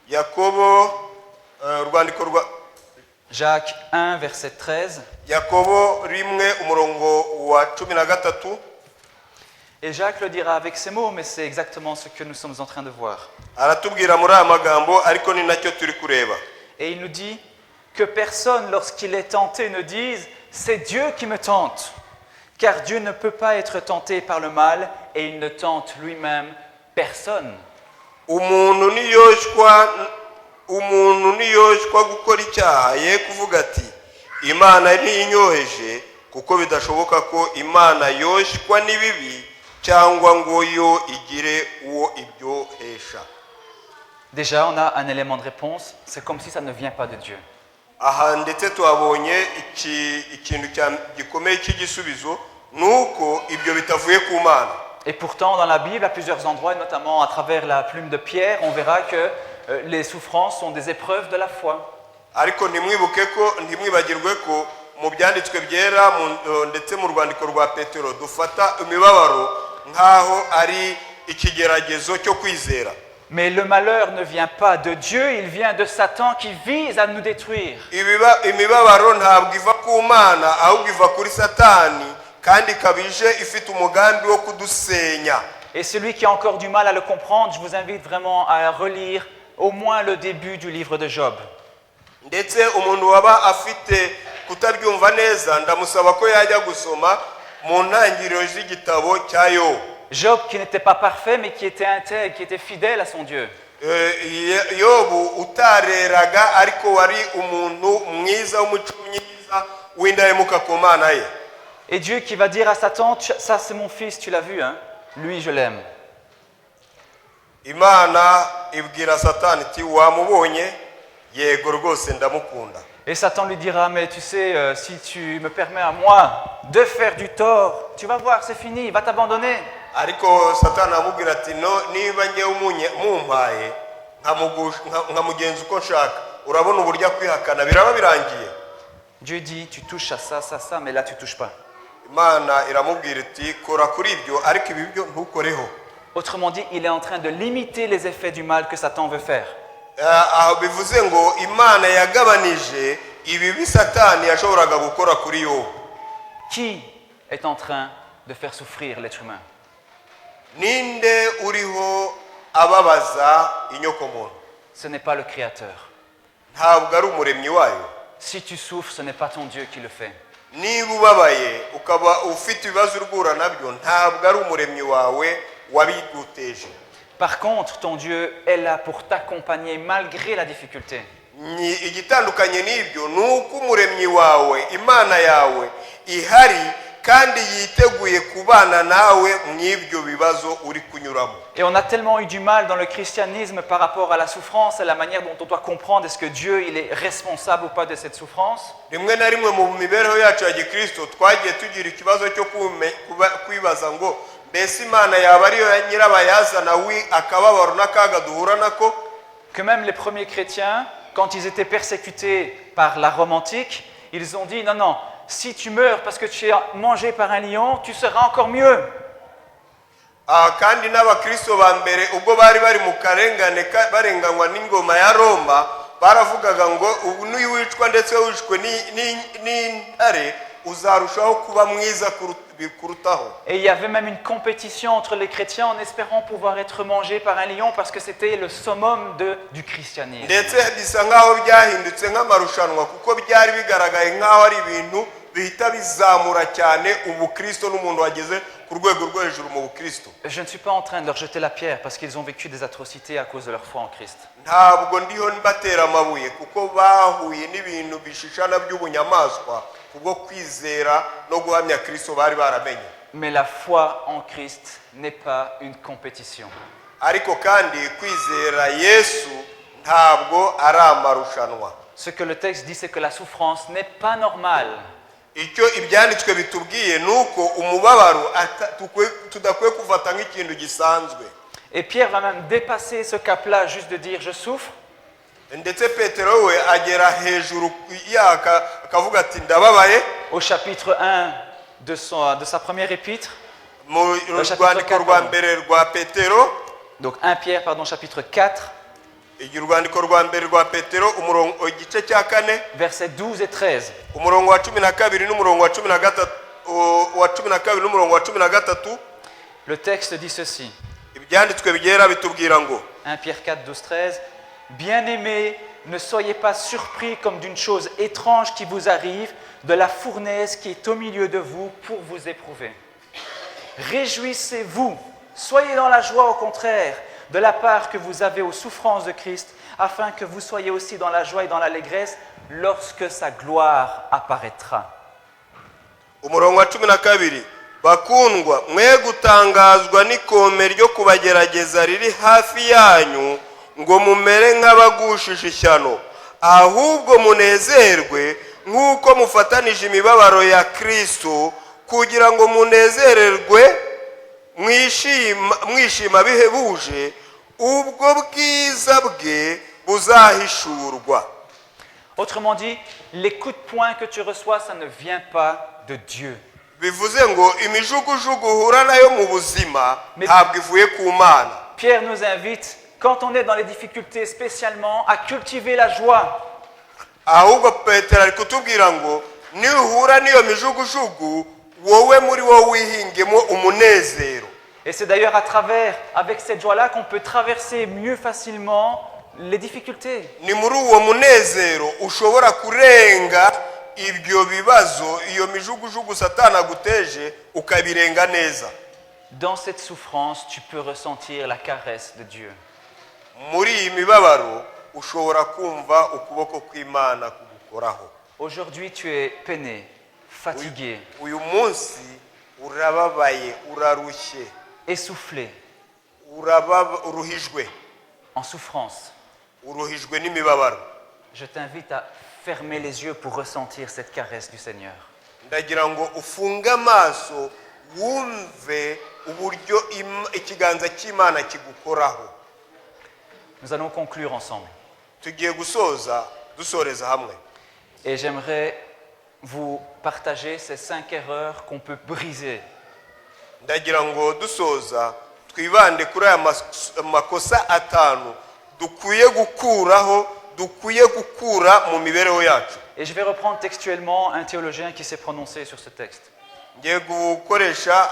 [SPEAKER 2] Yakobo urwandiko rwa
[SPEAKER 1] Jacques 1, verset 13.
[SPEAKER 2] Yakobo rimwe umurongo wa 13.
[SPEAKER 1] Et Jacques le dira avec ces mots, mais c'est exactement ce que nous sommes en train de voir.
[SPEAKER 2] Aratubwira muri aya magambo ariko ni nacyo turi kureba.
[SPEAKER 1] Et il nous dit que personne, lorsqu'il est tenté, ne dise « c'est Dieu qui me tente ». Car Dieu ne peut pas être tenté par le mal et il ne tente lui-même personne.
[SPEAKER 2] Umuntu niyoshwa gukora icyaha ye kuvuga ati Imana ntinyoheje kuko bidashoboka ko Imana yoshwa n'ibibi cyangwa ngo yo igire uwo ibyohesha.
[SPEAKER 1] Déjà, on a un élément de réponse, c'est comme si ça ne vient pas de Dieu.
[SPEAKER 2] Aha ndetse tuhabonye ikintu gikomeye cy'igisubizo nuko ibyo bitavuye ku Mana.
[SPEAKER 1] Et pourtant, dans la Bible, à plusieurs endroits, notamment à travers la plume de Pierre, on verra que les souffrances sont des épreuves de la foi.
[SPEAKER 2] Ariko ntimwibagirwe ko mu byanditswe byera ndetse mu rwandiko rwa Petero dufata imibabaro nkaho ari ikigeragezo cyo kwizera.
[SPEAKER 1] Mais le malheur ne vient pas de Dieu, il vient de Satan qui vise à nous détruire.
[SPEAKER 2] Imibabaro ntabwo iva ku Mana ahubwo iva kuri Satani kandi kabije ifite umugambi wo kudusenya.
[SPEAKER 1] Et celui qui a encore du mal à le comprendre, je vous invite vraiment à relire au moins le début du livre de Job.
[SPEAKER 2] Ndetse umuntu waba afite kutabyumva neza ndamusaba ko yajya gusoma mu ntangiriro z'igitabo cya Yobu.
[SPEAKER 1] Job qui n'était pas parfait mais qui était intègre, qui était fidèle à son Dieu.
[SPEAKER 2] Yobu utareraga ariko wari umuntu mwiza w'umuco mwiza w'indahemuka ku Mana ye.
[SPEAKER 1] Et Dieu qui va dire à Satan, ça c'est mon fils, tu l'as vu, hein? Lui je l'aime.
[SPEAKER 2] Imana ibwira Satani iti wamubonye yego rwose ndamukunda.
[SPEAKER 1] Et Satan lui dira, mais tu sais, si tu me permets à moi de faire du tort, tu vas voir, c'est fini, il va t'abandonner.
[SPEAKER 2] Ariko Satani amubwira ati no niba nge mumpaye nkamugenza uko nshaka urabona uburyo kwihakana biraba birangiye.
[SPEAKER 1] Dieu dit, tu touches à ça, mais là tu touches pas.
[SPEAKER 2] Imana iramubwira iti kora kuri ibyo ariko ibi byo ntukoreho.
[SPEAKER 1] Autrement dit, il est en train de limiter les effets du mal que Satan veut faire.
[SPEAKER 2] Bivuze ngo Imana yagabanije ibibi Satani yashoboraga gukora kuri yo.
[SPEAKER 1] Qui est en train de faire souffrir l'être humain?
[SPEAKER 2] Ninde uriho ababaza inyoko muntu?
[SPEAKER 1] Ce n'est pas le Créateur.
[SPEAKER 2] Ntabwo ari umuremyi wayo.
[SPEAKER 1] Si tu souffres, ce n'est pas ton Dieu qui le fait.
[SPEAKER 2] Niba ubabaye ukaba ufite ibibazo urwura nabyo ntabwo ari umuremyi wawe wabiguteje.
[SPEAKER 1] Par contre, ton Dieu est là pour t'accompagner malgré la difficulté.
[SPEAKER 2] Igitandukanye n'ibyo nuko umuremyi wawe Imana yawe ihari kandi yiteguye kubana nawe mw'ibyo bibazo uri kunyuramo.
[SPEAKER 1] Et on a tellement eu du mal dans le christianisme par rapport à la souffrance et la manière dont on doit comprendre est-ce que Dieu il est responsable ou pas de cette souffrance.
[SPEAKER 2] Rimwe na rimwe mu mibereho yacu ya Gikristo twagiye tugira ikibazo cyo kwibaza ngo mbese Imana yaba ariyo nyirabayazana akababaro n'akaga duhura nako.
[SPEAKER 1] Que même les premiers chrétiens, quand ils étaient persécutés par la Rome antique, ils ont dit non, si tu meurs parce que tu es mangé par un lion, tu seras encore mieux.
[SPEAKER 2] Kandi n'abakristo ba mbere ubwo bari mu karengane barenganywa n'ingoma ya Roma baravugaga ngo ubu niwicwa ndetse wishwe n'intare uzarushaho kuba mwiza kurutaho.
[SPEAKER 1] Et il y avait même une compétition entre les chrétiens en espérant pouvoir être mangé par un lion parce que c'était le summum du christianisme.
[SPEAKER 2] Ndetse bisa nkaho byahindutse nk'amarushanwa kuko byari bigaragaye nkaho ari ibintu bihita bizamura cyane ubukristo n'umuntu wageze ku rwego rwo hejuru mu bukristo.
[SPEAKER 1] Je ne suis pas en train de leur jeter la pierre parce qu'ils ont vécu des atrocités à cause de leur foi en Christ.
[SPEAKER 2] Ntabwo ndiho mbatera amabuye kuko bahuye n'ibintu bishishana by'ubunyamaswa kubwo kwizera no guhamya Kristo bari baramenye.
[SPEAKER 1] Mais la foi en Christ n'est pas une compétition.
[SPEAKER 2] Ariko kandi kwizera Yesu ntabwo ari amarushanwa.
[SPEAKER 1] Ce que le texte dit c'est que la souffrance n'est pas normale.
[SPEAKER 2] Icyo ibyanditswe bitubwiye nuko umubabaro tudakwiye kufata nk'ikintu gisanzwe.
[SPEAKER 1] Et Pierre va même dépasser ce cap-là juste de dire je souffre.
[SPEAKER 2] ndetse petero we agera hejuru yaka akavuga ati ndababaye.
[SPEAKER 1] Au chapitre 1 de sa première épître,
[SPEAKER 2] mu rwandiko rwa mbere rwa petero,
[SPEAKER 1] donc 1 Pierre, pardon, chapitre 4,
[SPEAKER 2] urwandiko rwa mbere rwa petero umurongo igice cya 4
[SPEAKER 1] versets 12 et 13.
[SPEAKER 2] umurongo wa 12 n'umurongo wa 13 wa 12 n'umurongo wa 13.
[SPEAKER 1] Le texte dit ceci.
[SPEAKER 2] Ibyanditswe bigera bitubwira ngo
[SPEAKER 1] 1 Pierre 4, 12, 13. Bien-aimés, ne soyez pas surpris comme d'une chose étrange qui vous arrive, de la fournaise qui est au milieu de vous pour vous éprouver. Réjouissez-vous, soyez dans la joie au contraire, de la part que vous avez aux souffrances de Christ, afin que vous soyez aussi dans la joie et dans l'allégresse lorsque sa gloire apparaîtra.
[SPEAKER 2] umurongo wa 12, bakundwa mwe gutangazwa n'ikome ryo kubagerageza riri hafi yanyu ngo mumere nk'abagushije ishyano, ahubwo munezerwe nk'uko mufatanije imibabaro ya Kristo, kugira ngo munezererwe mwishima bihebuje ubwo bwiza bwe buzahishurwa.
[SPEAKER 1] Autrement dit, les coups de poing que tu reçois, ça ne vient pas de Dieu.
[SPEAKER 2] Bivuze ngo imijugujugu uhura nayo mu buzima ntabwo ivuye ku Mana.
[SPEAKER 1] Pierre nous invite, quand on est dans les difficultés spécialement, à cultiver la joie.
[SPEAKER 2] Ahubwo Petero ari kutubwira ngo nihura n'iyo mijugujugu wowe muri wowe wihingemo umunezero.
[SPEAKER 1] Et c'est d'ailleurs à travers, avec cette joie-là, qu'on peut traverser mieux facilement les difficultés.
[SPEAKER 2] Ni muri uwo munezero ushobora kurenga ibyo bibazo, iyo mijugujugu Satani aguteje ukabirenga neza.
[SPEAKER 1] Dans cette souffrance, tu peux ressentir la caresse de Dieu.
[SPEAKER 2] Muri iyi mibabaro ushobora kumva ukuboko kw'Imana kugukoraho.
[SPEAKER 1] Aujourd'hui, tu es peiné, fatigué,
[SPEAKER 2] Uyu munsi urababaye, urarushye,
[SPEAKER 1] essoufflé,
[SPEAKER 2] uruhijwe,
[SPEAKER 1] en souffrance.
[SPEAKER 2] uruhijwe n'imibabaro.
[SPEAKER 1] Je t'invite à fermer les yeux pour ressentir cette caresse du Seigneur.
[SPEAKER 2] Ndagira ngo ufunge amaso wumve uburyo ikiganza cy'Imana kigukoraho.
[SPEAKER 1] Nous allons conclure ensemble.
[SPEAKER 2] Tugiye gusoza dusoreza hamwe.
[SPEAKER 1] Et j'aimerais vous partager ces 5 erreurs qu'on peut briser.
[SPEAKER 2] Ndagira ngo dusoza twibande kuri aya makosa 5 dukwiye gukuraho, dukwiye gukura mu mibereho yacu.
[SPEAKER 1] Et je vais reprendre textuellement un théologien qui s'est prononcé sur ce texte.
[SPEAKER 2] Ngiye gukoresha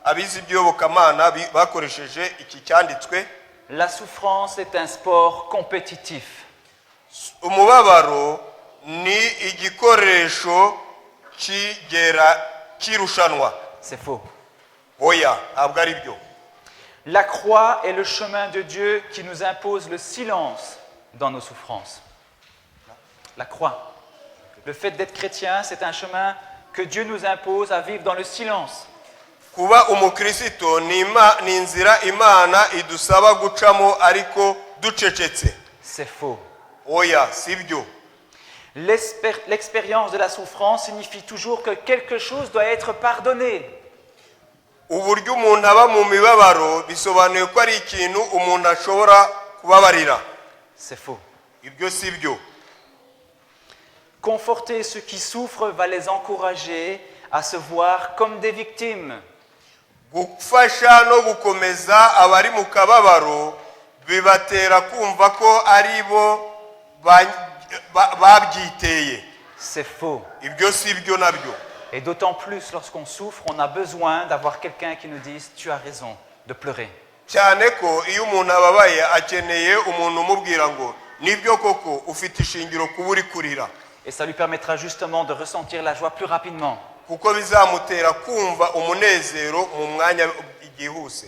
[SPEAKER 2] abizi iby'Iyobokamana bakoresheje iki cyanditswe.
[SPEAKER 1] La souffrance est un sport compétitif.
[SPEAKER 2] Umubabaro ni igikoresho cy'irushanwa.
[SPEAKER 1] C'est faux.
[SPEAKER 2] Oya, ntabwo ari byo.
[SPEAKER 1] La croix est le chemin de Dieu qui nous impose le silence dans nos souffrances. La croix. Le fait d'être chrétien, c'est un chemin que Dieu nous impose à vivre dans le silence.
[SPEAKER 2] Kuba umukristo ni inzira Imana idusaba gucamo ariko ducecetse.
[SPEAKER 1] C'est faux.
[SPEAKER 2] Oya, si byo.
[SPEAKER 1] L'expérience de la souffrance signifie toujours que quelque chose doit être pardonné.
[SPEAKER 2] Uburyo umuntu aba mu mibabaro bisobanuye ko ari ikintu umuntu ashobora kubabarira.
[SPEAKER 1] C'est faux.
[SPEAKER 2] Ibyo si byo.
[SPEAKER 1] Conforter ceux qui souffrent va les encourager à se voir comme des victimes.
[SPEAKER 2] Gufasha no gukomeza abari mu kababaro bibatera kumva ko ari bo babyiteye.
[SPEAKER 1] C'est faux.
[SPEAKER 2] Ibyo si byo nabyo.
[SPEAKER 1] Et d'autant plus lorsqu'on souffre, on a besoin d'avoir quelqu'un qui nous dise « tu as raison de pleurer ».
[SPEAKER 2] Cyane ko iyo umuntu ababaye akeneye umuntu umubwira ngo nibyo koko ufite ishingiro kuba uri kurira.
[SPEAKER 1] Et ça lui permettra justement de ressentir la joie plus rapidement.
[SPEAKER 2] Kuko bizamutera kumva umunezero mu mwanya igihuse.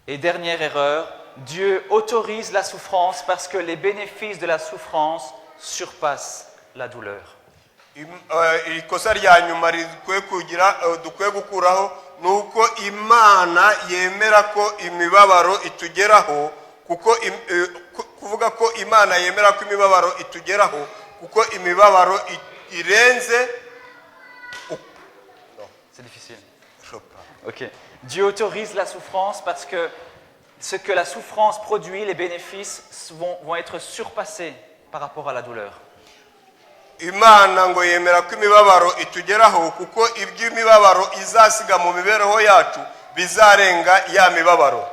[SPEAKER 1] Et dernière erreur, Dieu autorise la souffrance parce que les bénéfices de la souffrance surpassent la douleur.
[SPEAKER 2] Ikosa rya nyuma dukwiye gukuraho nuko Imana yemera ko imibabaro itugeraho, kuko kuvuga ko Imana yemera ko imibabaro itugeraho kuko imibabaro irenze.
[SPEAKER 1] C'est difficile. Ok. Dieu autorise la souffrance parce que ce que la souffrance produit, les bénéfices vont être surpassés par rapport à la douleur.
[SPEAKER 2] imana ngo yemera ko imibabaro itugeraho kuko iby'imibabaro izasiga mu mibereho yacu bizarenga ya mibabaro.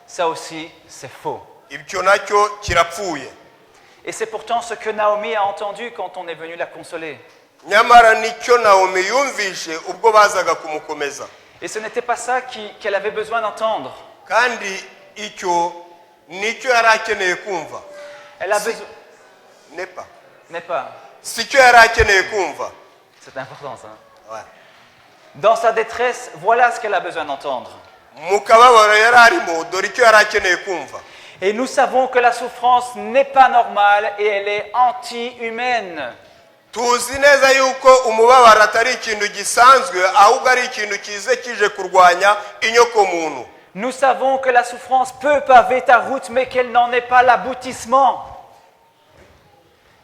[SPEAKER 1] Ça aussi, c'est faux.
[SPEAKER 2] Ibyo nacyo kirapfuye.
[SPEAKER 1] Et c'est pourtant ce que Naomi a entendu quand on est venu la consoler.
[SPEAKER 2] Nyamara nicyo Naomi yumvishe ubwo bazaga kumukomeza.
[SPEAKER 1] Et ce n'était pas ça qu'elle avait besoin d'entendre.
[SPEAKER 2] Kandi icyo nicyo yari akeneye kumva.
[SPEAKER 1] Elle a besoin... N'est pas.
[SPEAKER 2] Sicyo yari akeneye kumva.
[SPEAKER 1] C'est important ça.
[SPEAKER 2] Ouais.
[SPEAKER 1] Dans sa détresse, voilà ce qu'elle a besoin d'entendre.
[SPEAKER 2] Mu kababaro yari arimo dore icyo yari akeneye kumva.
[SPEAKER 1] Et nous savons que la souffrance n'est pas normale et elle est anti-humaine.
[SPEAKER 2] Tuzi neza yuko umubabaro atari ikintu gisanzwe ahubwo ari ikintu kize kije kurwanya inyoko muntu.
[SPEAKER 1] Nous savons que la souffrance peut paver ta route mais qu'elle n'en est pas l'aboutissement.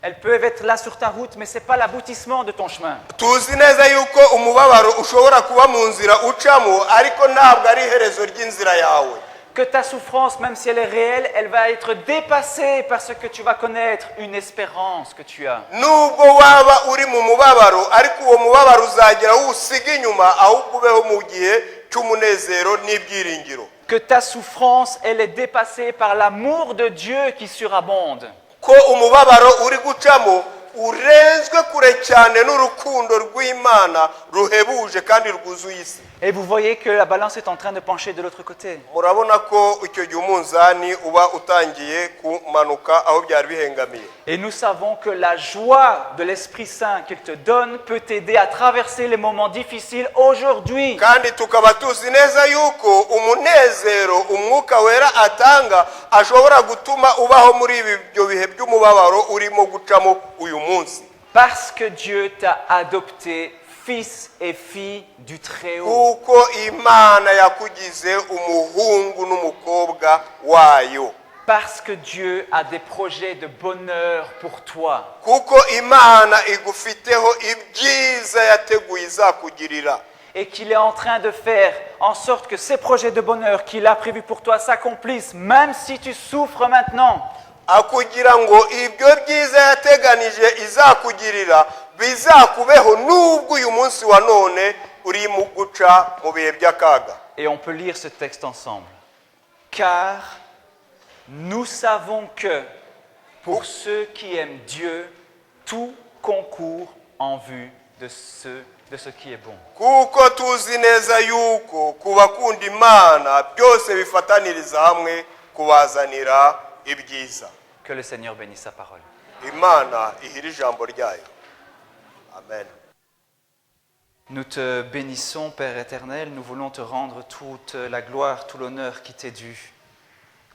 [SPEAKER 1] Elle peut être là sur ta route mais ce n'est pas l'aboutissement de ton chemin.
[SPEAKER 2] Tuzi neza yuko umubabaro ushobora kuba mu nzira ucamo ariko ntabwo ari iherezo ry'inzira yawe.
[SPEAKER 1] Que ta souffrance, même si elle est réelle, elle va être dépassée parce que tu vas connaître une espérance que tu as.
[SPEAKER 2] Nubwo waba uri mu mubabaro ariko uwo mubabaro uzagera usiga inyuma ahubwo ubeho mu gihe cy'umunezero n'ibyiringiro.
[SPEAKER 1] Que ta souffrance, elle est dépassée par l'amour de Dieu qui surabonde.
[SPEAKER 2] Ko umubabaro uri gucamo urenzwe kure cyane n'urukundo rw'Imana ruhebuje kandi rwuzuye isi.
[SPEAKER 1] Et vous voyez que la balance est en train de pencher de l'autre côté.
[SPEAKER 2] Murabona ko icyo gihe umunzani uba utangiye kumanuka aho byari bihengamiye.
[SPEAKER 1] Et nous savons que la joie de l'Esprit Saint qu'il te donne peut t'aider à traverser les moments difficiles aujourd'hui.
[SPEAKER 2] Kandi tukaba tuzi neza yuko umunezero umwuka wera atanga ashobora gutuma ubaho muri ibyo bihe by'umubabaro urimo gucamo uyu munsi.
[SPEAKER 1] Parce que Dieu t'a adopté fils et fille du Très-Haut.
[SPEAKER 2] Kuko Imana yakugize umuhungu n'umukobwa wayo.
[SPEAKER 1] Parce que Dieu a des projets de bonheur pour toi.
[SPEAKER 2] Kuko Imana igufiteho ibyiza yateguye izakugirira.
[SPEAKER 1] Et qu'il est en train de faire en sorte que ces projets de bonheur qu'il a prévus pour toi s'accomplissent, même si tu souffres maintenant.
[SPEAKER 2] Akugira ngo ibyo byiza yateganije izakugirira bizakubeho nubwo uyu munsi wa none uri mu guca mu bihe by'akaga.
[SPEAKER 1] Et on peut lire ce texte ensemble. Car nous savons que pour ceux qui aiment Dieu, tout concourt en vue de ce qui est bon.
[SPEAKER 2] Kuko tuzi neza yuko ku bakunda Imana byose bifataniriza hamwe kubazanira ibyiza.
[SPEAKER 1] Que le Seigneur bénisse sa parole.
[SPEAKER 2] Imana ihira ijambo ryayo. Amen.
[SPEAKER 1] Nous te bénissons, Père éternel, nous voulons te rendre toute la gloire, tout l'honneur qui t'est dû.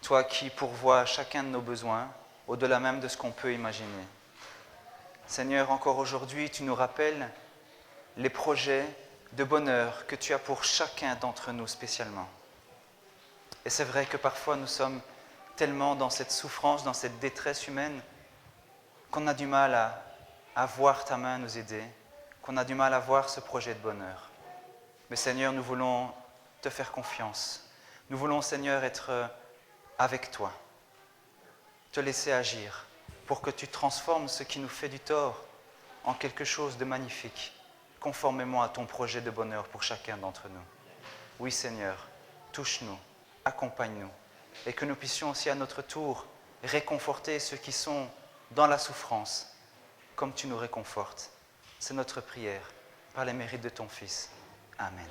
[SPEAKER 1] Toi qui pourvois chacun de nos besoins, au-delà même de ce qu'on peut imaginer. Seigneur, encore aujourd'hui, tu nous rappelles les projets de bonheur que tu as pour chacun d'entre nous spécialement. Et c'est vrai que parfois nous sommes tellement dans cette souffrance, dans cette détresse humaine, qu'on a du mal à voir ta main nous aider, qu'on a du mal à voir ce projet de bonheur. Mais Seigneur, nous voulons te faire confiance. Nous voulons, Seigneur, être avec toi, te laisser agir pour que tu transformes ce qui nous fait du tort en quelque chose de magnifique, conformément à ton projet de bonheur pour chacun d'entre nous. Oui, Seigneur, touche-nous, accompagne-nous, et que nous puissions aussi à notre tour réconforter ceux qui sont dans la souffrance, comme tu nous réconfortes. C'est notre prière, par les mérites de ton Fils. Amen.